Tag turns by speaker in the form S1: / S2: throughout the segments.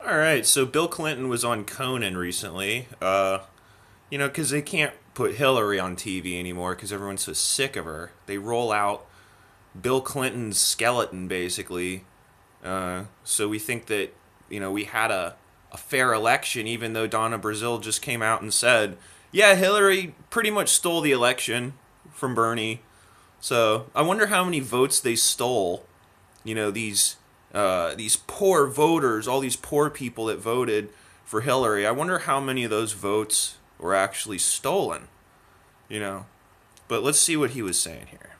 S1: All right, so Bill Clinton was on Conan recently. Because they can't put Hillary on TV anymore because everyone's so sick of her. They roll out Bill Clinton's skeleton, basically. So we think that, we had a fair election, even though Donna Brazile just came out and said, yeah, Hillary pretty much stole the election from Bernie. So I wonder how many votes they stole. These poor voters, all these poor people that voted for Hillary. I wonder how many of those votes were actually stolen. You know, but let's see what he was saying here.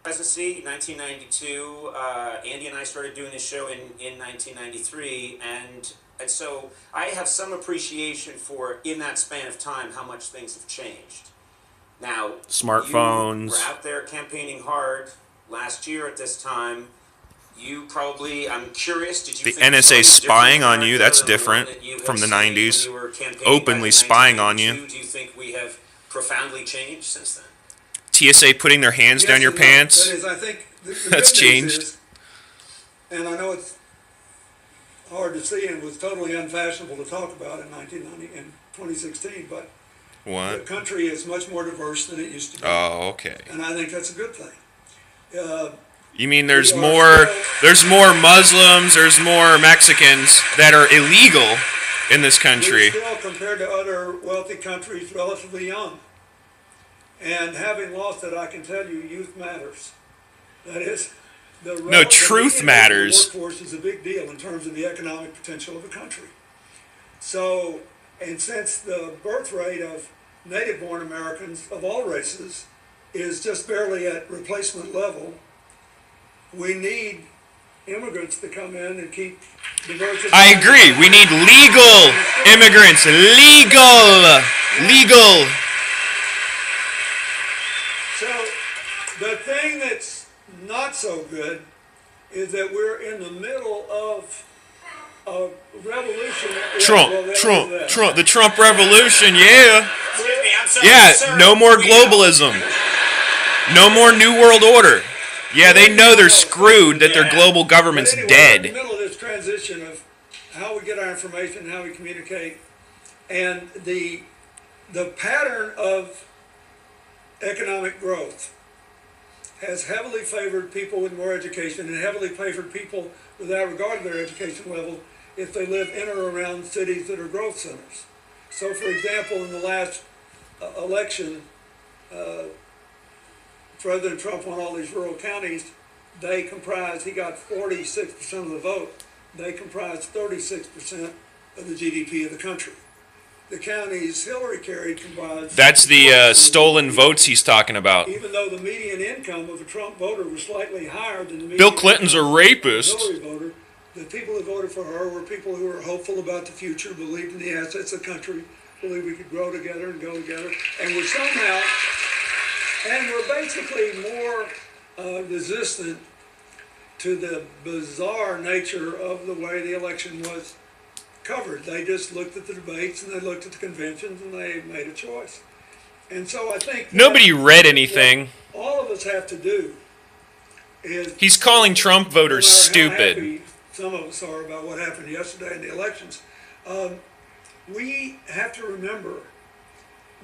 S2: Presidency, 1992. Andy and I started doing this show in 1993, and so I have some appreciation for, in that span of time, how much things have changed. Now,
S1: Smartphones.
S2: You were out there campaigning hard last year at this time. You probably, I'm curious, did you
S1: the NSA spying on you? That's different from the 90s. Openly spying on you.
S2: Do you think we have profoundly changed since then?
S1: TSA putting their hands down your pants.
S3: That is, I think the
S1: That's
S3: good news
S1: changed.
S3: is, and I know it's hard to see and was totally unfashionable to talk about in 2016, but the
S1: What?
S3: country is much more diverse than it used to be.
S1: Oh, okay.
S3: And I think that's a good thing.
S1: You mean there's more Muslims, there's more Mexicans that are illegal in this country.
S3: We're still, compared to other wealthy countries, relatively young. And having lost it, I can tell you, youth matters. That is,
S1: truth matters.
S3: The workforce is a big deal in terms of the economic potential of a country. So, and since the birth rate of native-born Americans of all races is just barely at replacement level, we need immigrants to come in and keep diversity.
S1: I agree. We need legal immigrants. Legal.
S3: So the thing that's not so good is that we're in the middle of a revolution.
S1: Trump, the Trump revolution, yeah.
S2: Excuse me, I'm sorry,
S1: Yeah,
S2: sir.
S1: no more globalism. No more New World Order. Yeah, they know they're screwed, that their global government's
S3: But anyway, we're in the
S1: dead.
S3: middle of this transition of how we get our information, how we communicate, and the pattern of economic growth has heavily favored people with more education and heavily favored people without regard to their education level if they live in or around cities that are growth centers. So, for example, in the last election, President Trump won all these rural counties. He got 46% of the vote. They comprised 36% of the GDP of the country. The counties Hillary carried comprised...
S1: That's the stolen votes he's talking about.
S3: Even though the median income of a Trump voter was slightly higher than the median
S1: Bill Clinton's a
S3: income
S1: rapist.
S3: of a Hillary voter, the people who voted for her were people who were hopeful about the future, believed in the assets of the country, believed we could grow together and go together, and we're basically more resistant to the bizarre nature of the way the election was covered. They just looked at the debates and they looked at the conventions and they made a choice. And so I think
S1: Nobody read anything.
S3: what all of us have to do is...
S1: He's calling Trump voters
S3: no matter how
S1: stupid.
S3: happy some of us are about what happened yesterday in the elections, we have to remember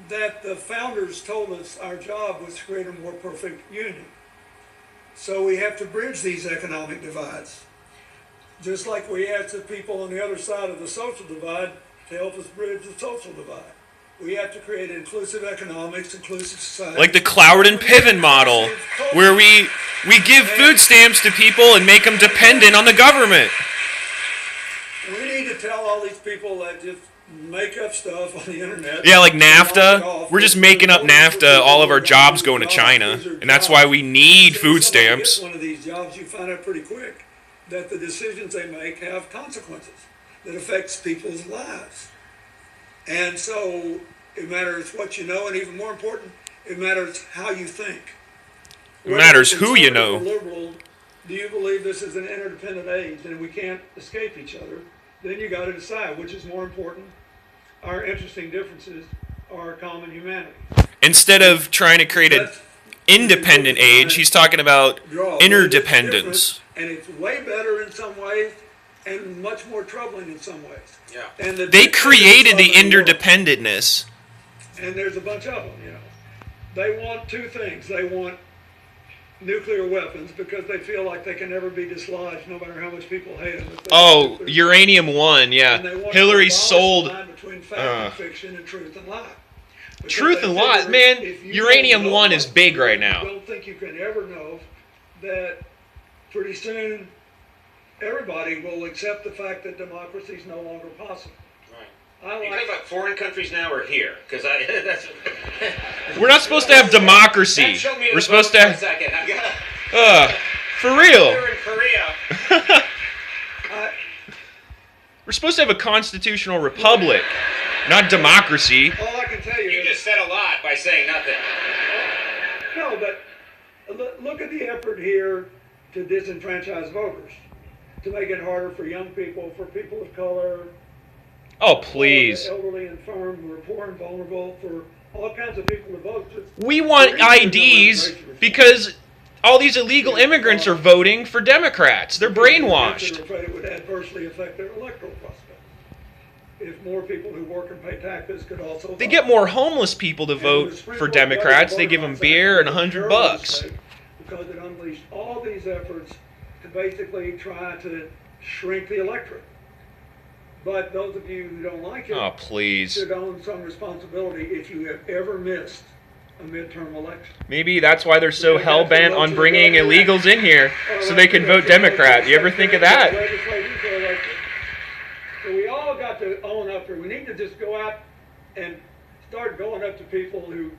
S3: that the founders told us our job was to create a more perfect union. So we have to bridge these economic divides. Just like we asked the people on the other side of the social divide to help us bridge the social divide. We have to create inclusive economics, inclusive society.
S1: Like the Cloward and Piven model, where we give food stamps to people and make them dependent on the government.
S3: We need to tell all these people that just make up stuff on the internet.
S1: Yeah, like NAFTA. We're just making up NAFTA. All of our jobs going to China. And that's why we need food stamps.
S3: One of these jobs, you find out pretty quick that the decisions they make have consequences that affects people's lives. And so it matters what you know, and even more important, it matters how you think.
S1: It matters who you know.
S3: Liberal, do you believe this is an interdependent age and we can't escape each other? Then you got to decide which is more important. Our interesting differences or our common humanity.
S1: Instead of trying to create an independent age, he's talking about interdependence.
S3: And it's way better in some ways and much more troubling in some ways.
S2: Yeah.
S3: And the
S1: They created the
S3: dictators of world,
S1: interdependentness.
S3: and there's a bunch of them. They want two things. They want nuclear weapons because they feel like they can never be dislodged, no matter how much people hate them.
S1: Oh, Uranium One, yeah.
S3: And they want
S1: Hillary
S3: to abolish
S1: sold
S3: the line between fact and fiction and truth and lie. Because
S1: Truth
S3: they
S1: and
S3: figure
S1: lies, man.
S3: if you
S1: Uranium
S3: don't know
S1: One is big right now.
S3: I don't think you can ever know that pretty soon everybody will accept the fact that democracy is no longer possible.
S2: Right.
S3: I
S2: You
S3: like
S2: talking about foreign countries now or here? Because that's.
S1: We're not supposed to have democracy.
S2: That showed me the
S1: We're supposed
S2: vote for a
S1: to.
S2: second. I got.
S1: For real.
S2: We're in Korea.
S3: I,
S1: We're supposed to have a constitutional republic, not democracy.
S3: all I can tell you
S2: You
S3: is
S2: just said a lot by saying nothing.
S3: no, but look at the effort here to disenfranchise voters, to make it harder for young people, for people of color,
S1: Oh, please.
S3: for the elderly, infirm, who are poor and vulnerable, for all kinds of people to vote.
S1: We want IDs because all these illegal immigrants are voting for Democrats. They're
S3: They're
S1: brainwashed.
S3: afraid it would adversely affect their electoral prospects. If more people who work and pay taxes could also
S1: They
S3: vote.
S1: get more homeless people to
S3: And
S1: vote
S3: the Supreme
S1: for
S3: Court got
S1: Democrats.
S3: the
S1: They give them
S3: Voting
S1: beer
S3: Rights
S1: and
S3: Act,
S1: $100
S3: a
S1: bucks.
S3: terrible mistake, because it unleashed all these efforts to basically try to shrink the electorate. But those of you who don't like it
S1: Oh, please.
S3: should own some responsibility if you have ever missed a midterm election.
S1: Maybe that's why they're so hell-bent on bringing illegals in here so they can vote Democrat. You ever think of that?
S3: So we all got to own up to. We need to just go out and start going up to people who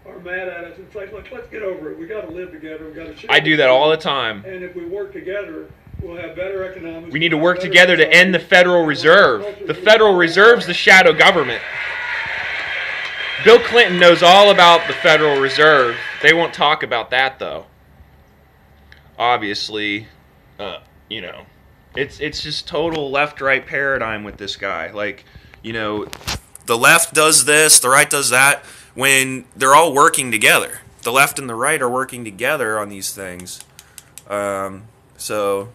S3: are mad at us and say, "Look, let's get over it. We got to live together. We got to."
S1: I do that all the time.
S3: And if we work together, we'll have better economics.
S1: We need to work together to end the Federal Reserve. The Federal Reserve's the shadow government. Bill Clinton knows all about the Federal Reserve. They won't talk about that, though. Obviously, it's just total left-right paradigm with this guy. Like, the left does this, the right does that, when they're all working together. The left and the right are working together on these things. So,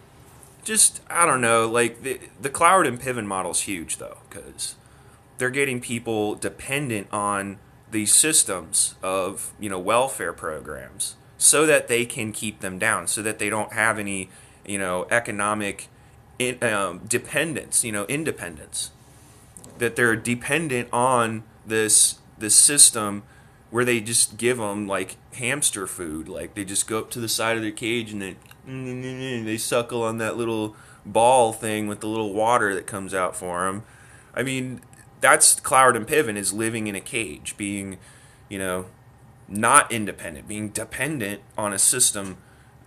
S1: just, I don't know, like, the Cloward and Piven model's huge, though, because they're getting people dependent on these systems of, welfare programs so that they can keep them down, so that they don't have any, economic dependence, independence. That they're dependent on this system where they just give them, like, hamster food. Like, they just go up to the side of their cage and they suckle on that little ball thing with the little water that comes out for them. I mean, that's Cloward and Piven, is living in a cage, being, not independent, being dependent on a system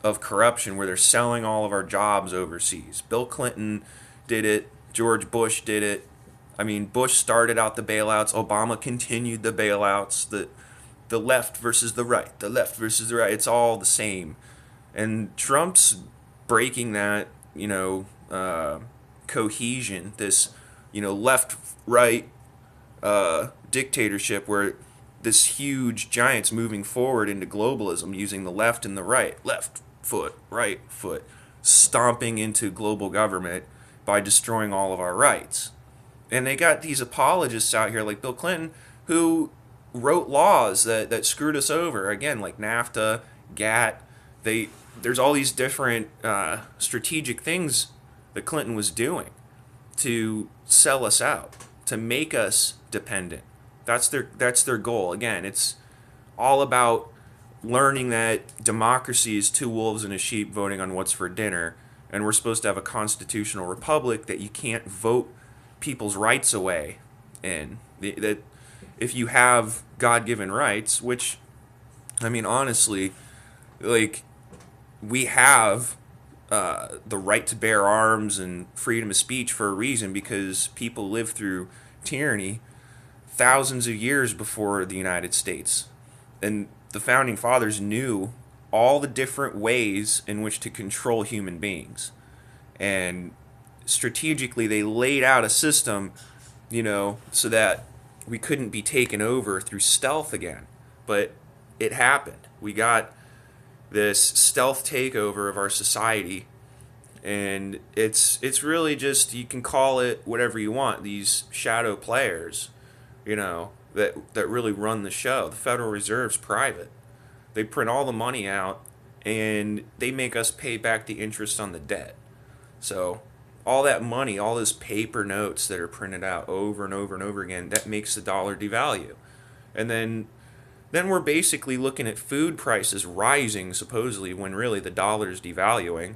S1: of corruption where they're selling all of our jobs overseas. Bill Clinton did it. George Bush did it. I mean, Bush started out the bailouts. Obama continued the bailouts. The left versus the right. The left versus the right. It's all the same. And Trump's breaking that, cohesion, this, left-right dictatorship where this huge giant's moving forward into globalism using the left and the right. Left foot, right foot, stomping into global government by destroying all of our rights. And they got these apologists out here like Bill Clinton who wrote laws that screwed us over. Again, like NAFTA, GATT. There's all these different strategic things that Clinton was doing to sell us out, to make us dependent. That's their goal. Again, it's all about learning that democracy is two wolves and a sheep voting on what's for dinner, and we're supposed to have a constitutional republic that you can't vote people's rights away in. That if you have God-given rights, which, I mean, honestly, like, we have the right to bear arms and freedom of speech for a reason, because people lived through tyranny thousands of years before the United States. And the Founding Fathers knew all the different ways in which to control human beings. And strategically, they laid out a system, so that we couldn't be taken over through stealth again. But it happened. We got this stealth takeover of our society, And it's really just, you can call it whatever you want, these shadow players, that really run the show. The Federal Reserve's private. They print all the money out and they make us pay back the interest on the debt. So all that money, all those paper notes that are printed out over and over and over again, that makes the dollar devalue. And then we're basically looking at food prices rising supposedly when really the dollar's devaluing.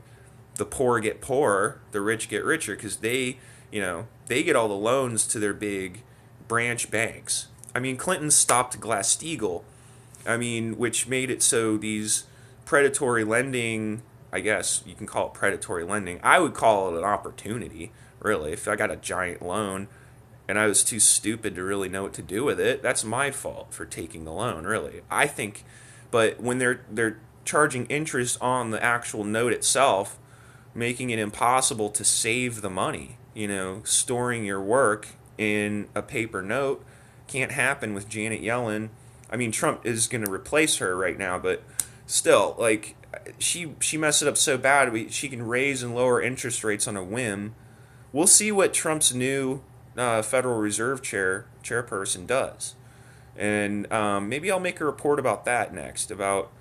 S1: The poor get poorer, the rich get richer because they get all the loans to their big branch banks. I mean, Clinton stopped Glass-Steagall, which made it so these predatory lending, I guess you can call it predatory lending. I would call it an opportunity, really. If I got a giant loan and I was too stupid to really know what to do with it, that's my fault for taking the loan, really. I think, but when they're charging interest on the actual note itself, making it impossible to save the money, storing your work in a paper note can't happen with Janet Yellen. Trump is going to replace her right now, but still, like, she messed it up so bad. She can raise and lower interest rates on a whim. We'll see what Trump's new Federal Reserve chairperson does, and maybe I'll make a report about that next, about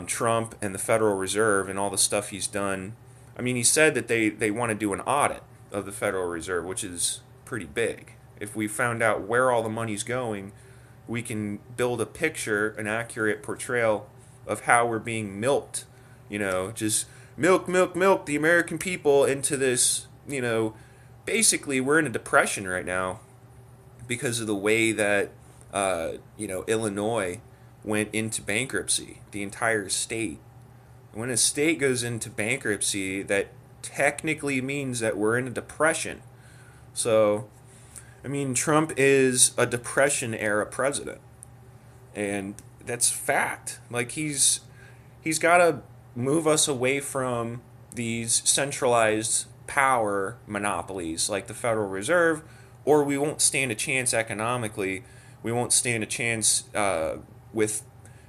S1: Trump and the Federal Reserve and all the stuff he's done. He said that they want to do an audit of the Federal Reserve, which is pretty big. If we found out where all the money's going, we can build a picture, an accurate portrayal of how we're being milked. Just milk the American people into this, basically we're in a depression right now because of the way that, Illinois went into bankruptcy, the entire state. When a state goes into bankruptcy, that technically means that we're in a depression. So, Trump is a depression-era president, and that's fact. Like, he's got to move us away from these centralized power monopolies like the Federal Reserve, or we won't stand a chance economically. We won't stand a chance with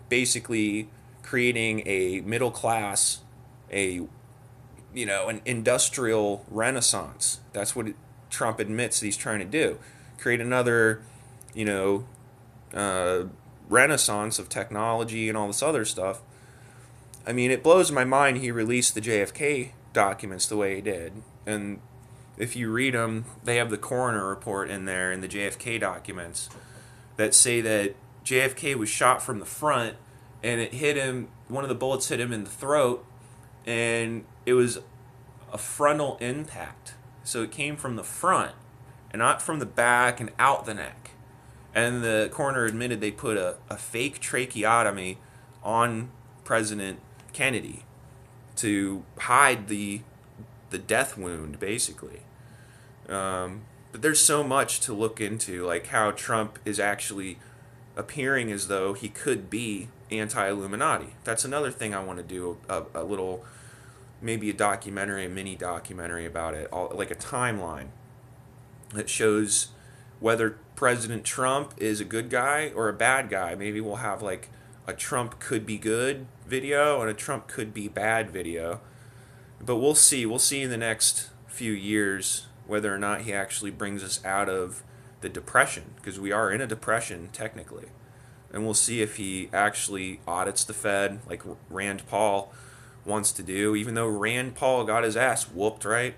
S1: basically creating a middle class, an industrial renaissance. That's what Trump admits that he's trying to do. Create another, renaissance of technology and all this other stuff. It blows my mind he released the JFK documents the way he did. And if you read them, they have the coroner report in there in the JFK documents that say that JFK was shot from the front and it hit him, one of the bullets hit him in the throat, and it was a frontal impact. So it came from the front and not from the back and out the neck. And the coroner admitted they put a fake tracheotomy on President Kennedy to hide the death wound, basically. But there's so much to look into, like how Trump is actually appearing as though he could be anti-Illuminati. That's another thing I want to do, a little, maybe a documentary, a mini documentary about it, like a timeline that shows whether President Trump is a good guy or a bad guy. Maybe we'll have like a Trump could be good video and a Trump could be bad video. But we'll see. We'll see in the next few years whether or not he actually brings us out of the depression, because we are in a depression technically. And we'll see if he actually audits the Fed like Rand Paul wants to do, even though Rand Paul got his ass whooped, right?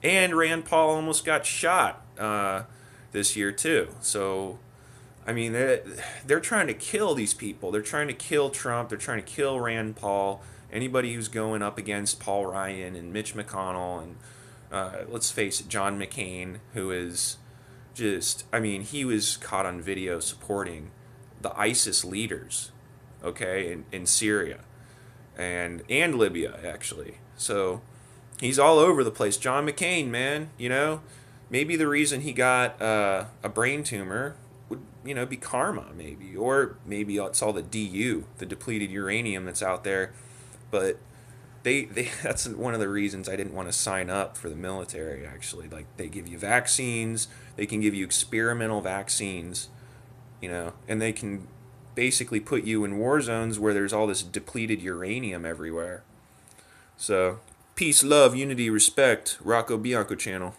S1: And Rand Paul almost got shot this year too. So, they're trying to kill these people. They're trying to kill Trump. They're trying to kill Rand Paul. Anybody who's going up against Paul Ryan and Mitch McConnell and, let's face it, John McCain, who is just, he was caught on video supporting the ISIS leaders, okay, in Syria and Libya, actually. So he's all over the place. John McCain, man, maybe the reason he got a brain tumor would, be karma, maybe. Or maybe it's all the DU, the depleted uranium that's out there. But they that's one of the reasons I didn't want to sign up for the military, actually. Like, they give you vaccines, they can give you experimental vaccines, and they can basically put you in war zones where there's all this depleted uranium everywhere. So Peace, love, unity, respect. Rocco Bianco channel.